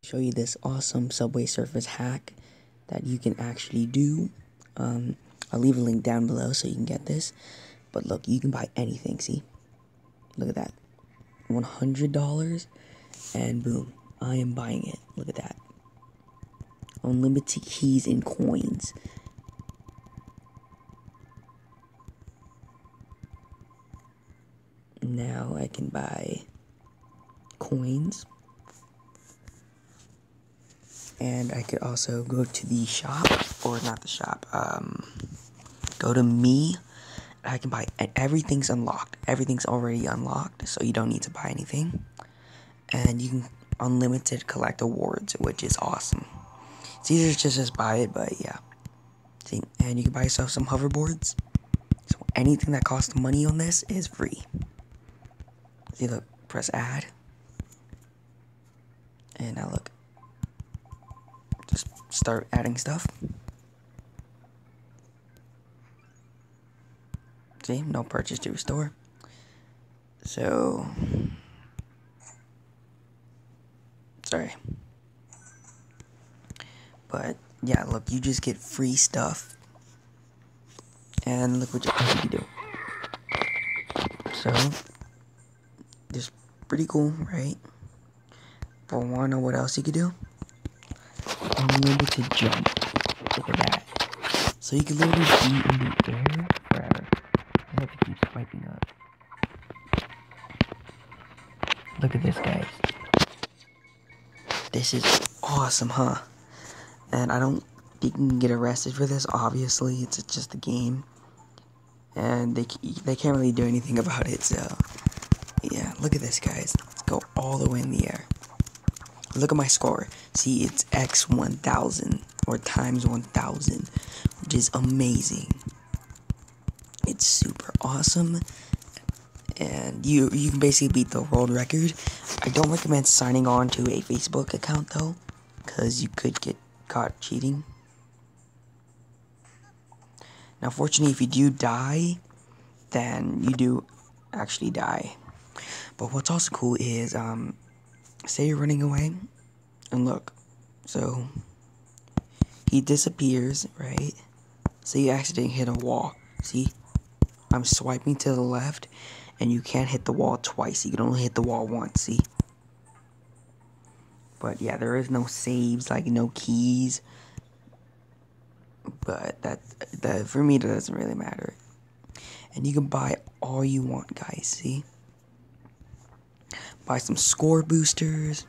Show you this awesome Subway Surfers hack that you can actually do. I'll leave a link down below so you can get this. But look, you can buy anything, see? Look at that. $100 and boom, I am buying it. Look at that. Unlimited keys and coins. Now I can buy coins. And I could also go to the shop, or not the shop, go to me. I can buy, everything's unlocked. Everything's already unlocked, so you don't need to buy anything. And you can unlimited collect awards, which is awesome. It's easier to just buy it, but yeah. See, and you can buy yourself some hoverboards. So anything that costs money on this is free. See, look, press add. And now look. Just start adding stuff. See, no purchase to restore. So, sorry. But, yeah, look, you just get free stuff. And look what you can do. So, just pretty cool, right? But wanna know what else you could do? Unlimited jump. Look at that. So you can literally be in the air forever. I have to keep swiping up. Look at this, guys. This is awesome, huh? And I don't think you can get arrested for this. Obviously, it's just a game, and they can't really do anything about it. So yeah, look at this, guys. Let's go all the way in the air. Look at my score. See, it's x 1000 or times 1000, which is amazing. It's super awesome, and you can basically beat the world record. I don't recommend signing on to a Facebook account though, because you could get caught cheating. Now, fortunately, if you do die, then you do actually die. But what's also cool is, say you're running away, and look, so he disappears, right? So you accidentally hit a wall. See, I'm swiping to the left, and you can't hit the wall twice. You can only hit the wall once, see? But yeah, there is no saves, like no keys. But that for me, that doesn't really matter. And you can buy all you want, guys, see? Buy some score boosters.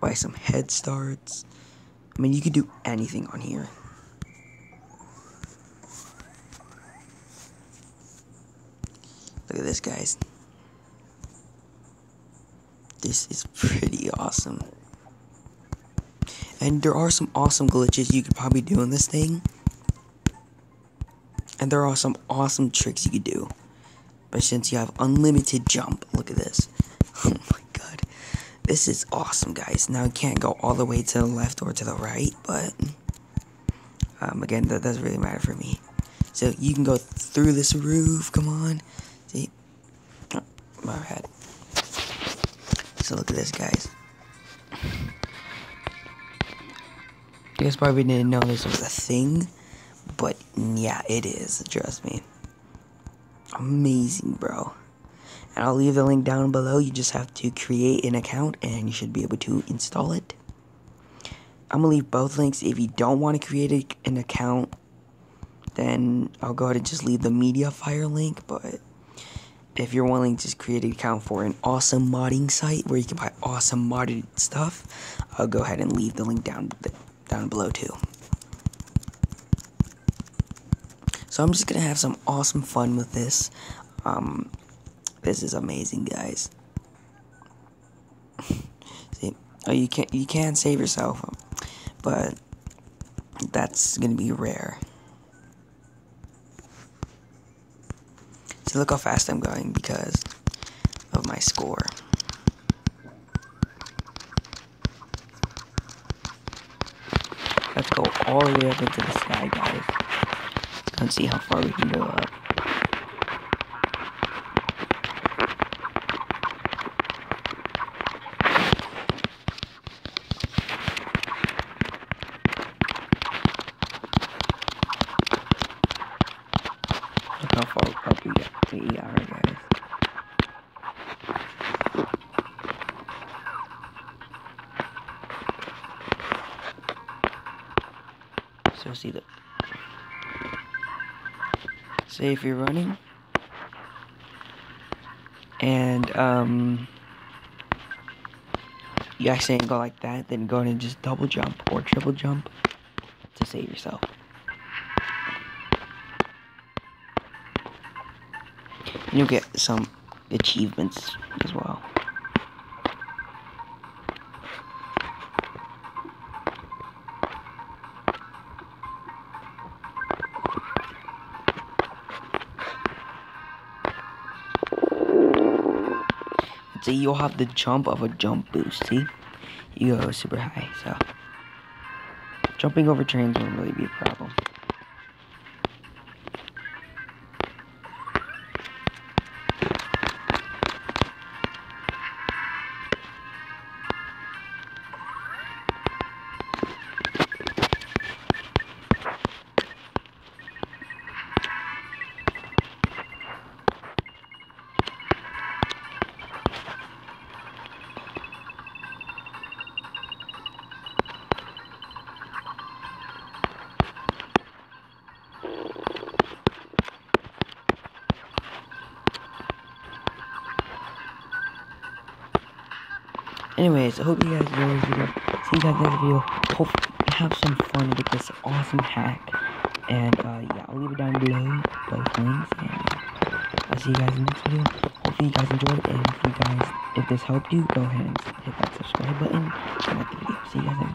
Buy some head starts. I mean, you could do anything on here. Look at this, guys. This is pretty awesome. And there are some awesome glitches you could probably do in this thing. And there are some awesome tricks you could do. But since you have unlimited jump, look at this. Oh my god. This is awesome, guys. Now, you can't go all the way to the left or to the right, but again, that doesn't really matter for me. So you can go through this roof. Come on. See? Oh, my bad. So look at this, guys. You guys probably didn't know this was a thing, but yeah, it is. Trust me. Amazing, bro. And I'll leave the link down below. You just have to create an account and you should be able to install it. I'm gonna leave both links. If you don't want to create an account, then I'll go ahead and just leave the Mediafire link. But if you're willing to just create an account for an awesome modding site where you can buy awesome modded stuff, I'll go ahead and leave the link down below too. So I'm just gonna have some awesome fun with this. This is amazing, guys. See, oh, you can't save yourself, but that's gonna be rare. See, look how fast I'm going because of my score. Let's go all the way up into the sky, guys. Let's see how far we can go up. So see the. Say if you're running, and you accidentally go like that, then go ahead and just double jump or triple jump to save yourself. And you'll get some achievements as well. So you'll have the jump of a jump boost, see? You go super high, so jumping over trains won't really be a problem. Anyways, I hope you guys enjoyed this video. See you guys next video. Hope you have some fun with this awesome hack. And yeah, I'll leave it down below, both links. And I'll see you guys in the next video. Hopefully you guys enjoyed it. And if this helped you, go ahead and hit that subscribe button and like the video. See you guys next time.